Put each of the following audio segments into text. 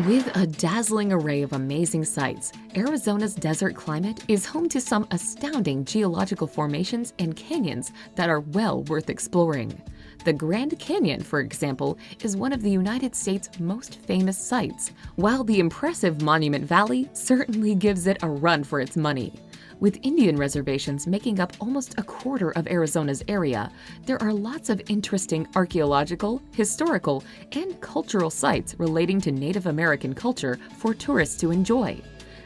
With a dazzling array of amazing sights, Arizona's desert climate is home to some astounding geological formations and canyons that are well worth exploring. The Grand Canyon, for example, is one of the United States' most famous sites, while the impressive Monument Valley certainly gives it a run for its money. With Indian reservations making up almost a quarter of Arizona's area, there are lots of interesting archaeological, historical, and cultural sites relating to Native American culture for tourists to enjoy.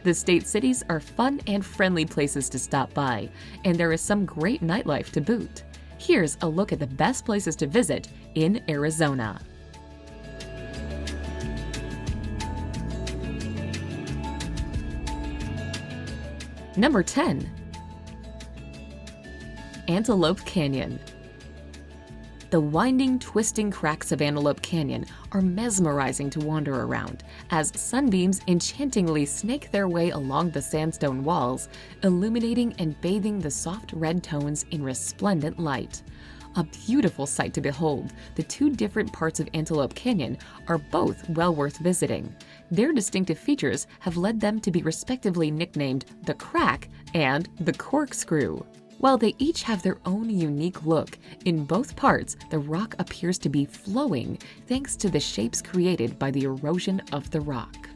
The state cities are fun and friendly places to stop by, and there is some great nightlife to boot. Here's a look at the best places to visit in Arizona. Number 10. Antelope Canyon. The winding, twisting cracks of Antelope Canyon are mesmerizing to wander around, as sunbeams enchantingly snake their way along the sandstone walls, illuminating and bathing the soft red tones in resplendent light. A beautiful sight to behold, the two different parts of Antelope Canyon are both well worth visiting. Their distinctive features have led them to be respectively nicknamed the Crack and the Corkscrew. While they each have their own unique look, in both parts the rock appears to be flowing thanks to the shapes created by the erosion of the rock.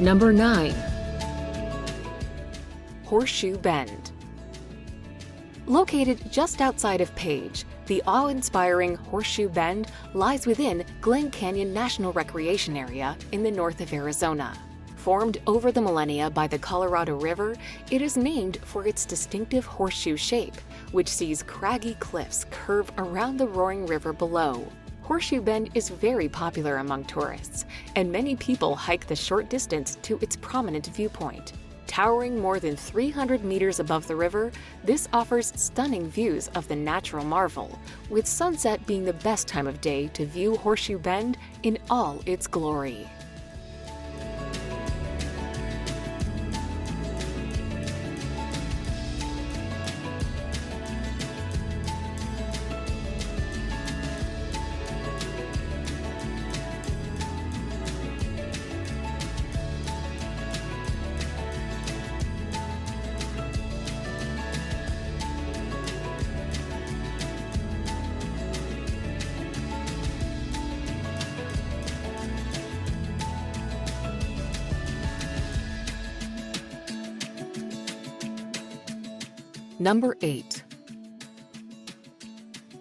Number 9. Horseshoe Bend. Located just outside of Page, the awe-inspiring Horseshoe Bend lies within Glen Canyon National Recreation Area in the north of Arizona. Formed over the millennia by the Colorado River, it is named for its distinctive horseshoe shape, which sees craggy cliffs curve around the roaring river below. Horseshoe Bend is very popular among tourists, and many people hike the short distance to its prominent viewpoint. Towering more than 300 meters above the river, this offers stunning views of the natural marvel, with sunset being the best time of day to view Horseshoe Bend in all its glory. Number 8.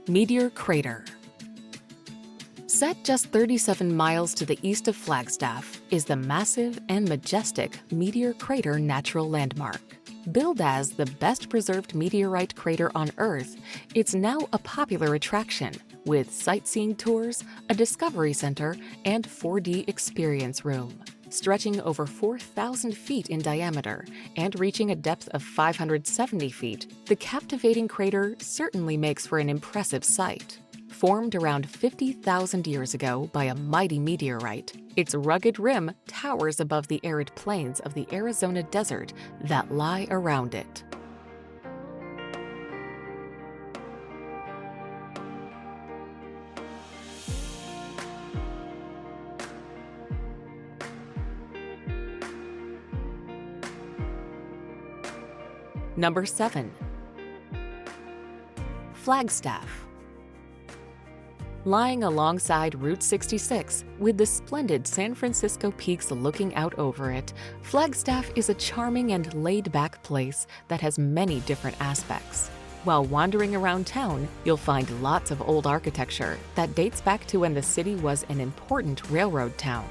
Meteor Crater. Set just 37 miles to the east of Flagstaff is the massive and majestic Meteor Crater natural landmark. Billed as the best preserved meteorite crater on Earth, it's now a popular attraction with sightseeing tours, a discovery center, and 4D experience room. Stretching over 4,000 feet in diameter and reaching a depth of 570 feet, the captivating crater certainly makes for an impressive sight. Formed around 50,000 years ago by a mighty meteorite, its rugged rim towers above the arid plains of the Arizona desert that lie around it. Number 7. Flagstaff. Lying alongside Route 66, with the splendid San Francisco peaks looking out over it, Flagstaff is a charming and laid-back place that has many different aspects. While wandering around town, you'll find lots of old architecture that dates back to when the city was an important railroad town,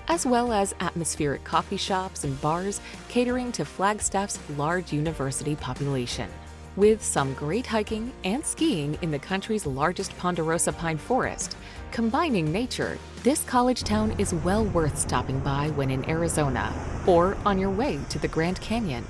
as well as atmospheric coffee shops and bars catering to Flagstaff's large university population. With some great hiking and skiing in the country's largest ponderosa pine forest, combining nature, this college town is well worth stopping by when in Arizona or on your way to the Grand Canyon.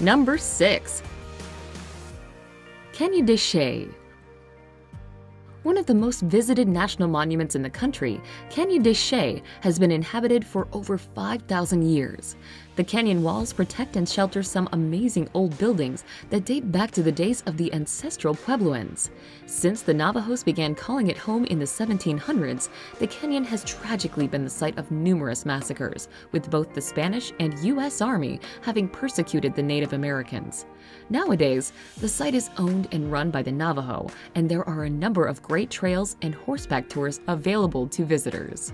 Number 6. Canyon Deshay. One of the most visited national monuments in the country, Canyon Deshay has been inhabited for over 5,000 years. The canyon walls protect and shelter some amazing old buildings that date back to the days of the ancestral Puebloans. Since the Navajos began calling it home in the 1700s, the canyon has tragically been the site of numerous massacres, with both the Spanish and U.S. Army having persecuted the Native Americans. Nowadays, the site is owned and run by the Navajo, and there are a number of great trails and horseback tours available to visitors.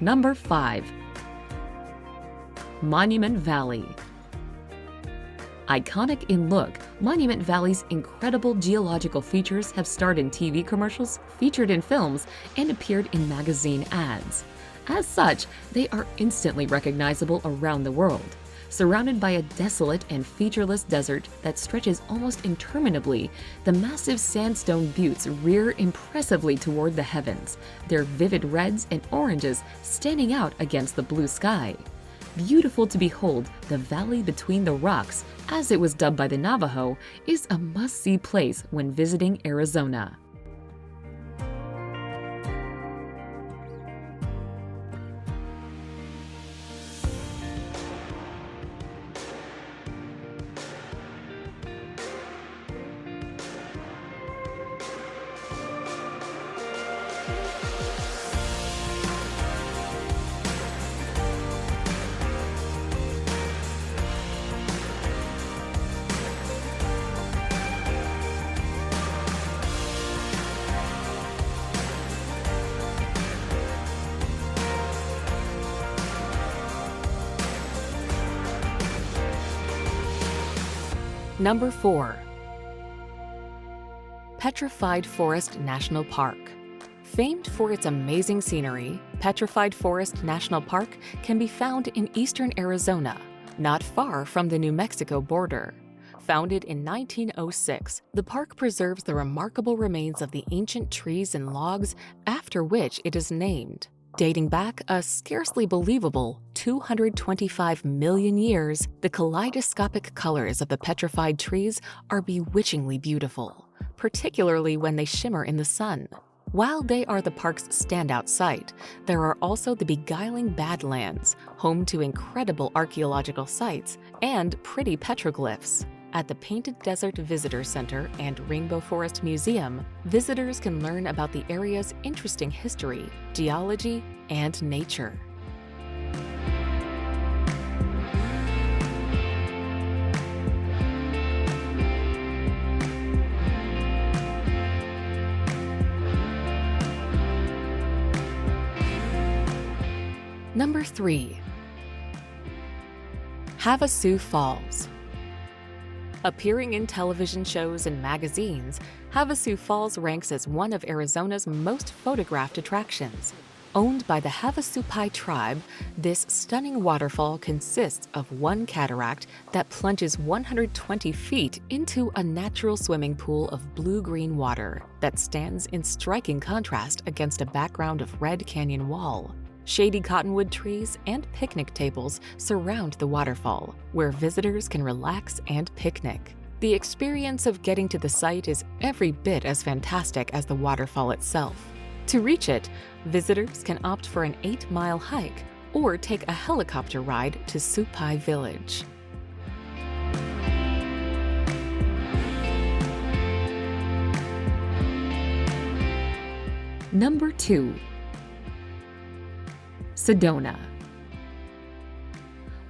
Number 5. Monument Valley. Iconic in look, Monument Valley's incredible geological features have starred in TV commercials, featured in films, and appeared in magazine ads. As such, they are instantly recognizable around the world. Surrounded by a desolate and featureless desert that stretches almost interminably, the massive sandstone buttes rear impressively toward the heavens, their vivid reds and oranges standing out against the blue sky. Beautiful to behold, the Valley Between the Rocks, as it was dubbed by the Navajo, is a must-see place when visiting Arizona. Number 4. Petrified Forest National Park. Famed for its amazing scenery, Petrified Forest National Park can be found in eastern Arizona, not far from the New Mexico border. Founded in 1906, the park preserves the remarkable remains of the ancient trees and logs after which it is named. Dating back a scarcely believable 225 million years, the kaleidoscopic colors of the petrified trees are bewitchingly beautiful, particularly when they shimmer in the sun. While they are the park's standout site, there are also the beguiling Badlands, home to incredible archaeological sites and pretty petroglyphs. At the Painted Desert Visitor Center and Rainbow Forest Museum, visitors can learn about the area's interesting history, geology, and nature. Number 3. Havasu Falls. Appearing in television shows and magazines, Havasu Falls ranks as one of Arizona's most photographed attractions. Owned by the Havasupai tribe, this stunning waterfall consists of one cataract that plunges 120 feet into a natural swimming pool of blue-green water that stands in striking contrast against a background of red canyon wall. Shady cottonwood trees and picnic tables surround the waterfall, where visitors can relax and picnic. The experience of getting to the site is every bit as fantastic as the waterfall itself. To reach it, visitors can opt for an 8-mile hike or take a helicopter ride to Supai Village. Number 2. Sedona.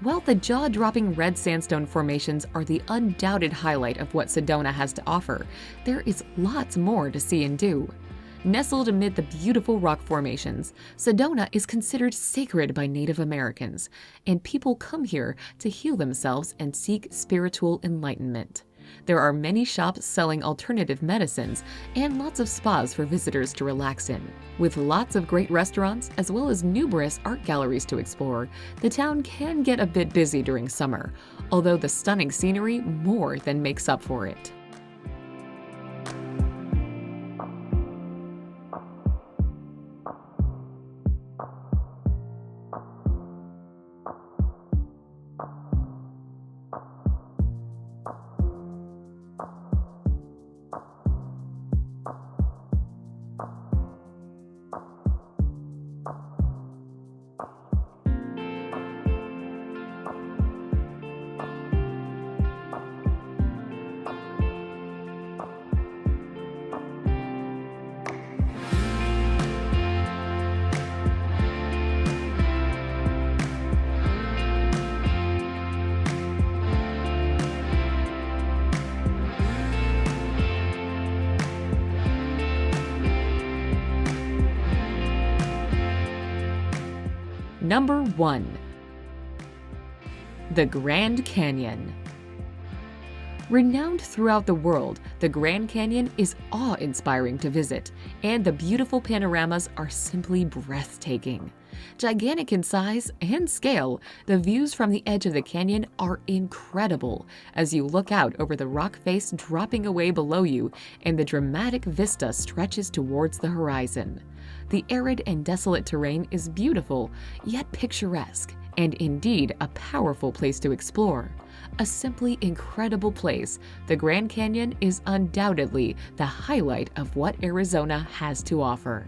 While the jaw-dropping red sandstone formations are the undoubted highlight of what Sedona has to offer, there is lots more to see and do. Nestled amid the beautiful rock formations, Sedona is considered sacred by Native Americans, and people come here to heal themselves and seek spiritual enlightenment. There are many shops selling alternative medicines and lots of spas for visitors to relax in. With lots of great restaurants as well as numerous art galleries to explore, the town can get a bit busy during summer, although the stunning scenery more than makes up for it. Number 1. The Grand Canyon. Renowned throughout the world, the Grand Canyon is awe-inspiring to visit, and the beautiful panoramas are simply breathtaking. Gigantic in size and scale, the views from the edge of the canyon are incredible as you look out over the rock face dropping away below you and the dramatic vista stretches towards the horizon. The arid and desolate terrain is beautiful, yet picturesque, and indeed a powerful place to explore. A simply incredible place, the Grand Canyon is undoubtedly the highlight of what Arizona has to offer.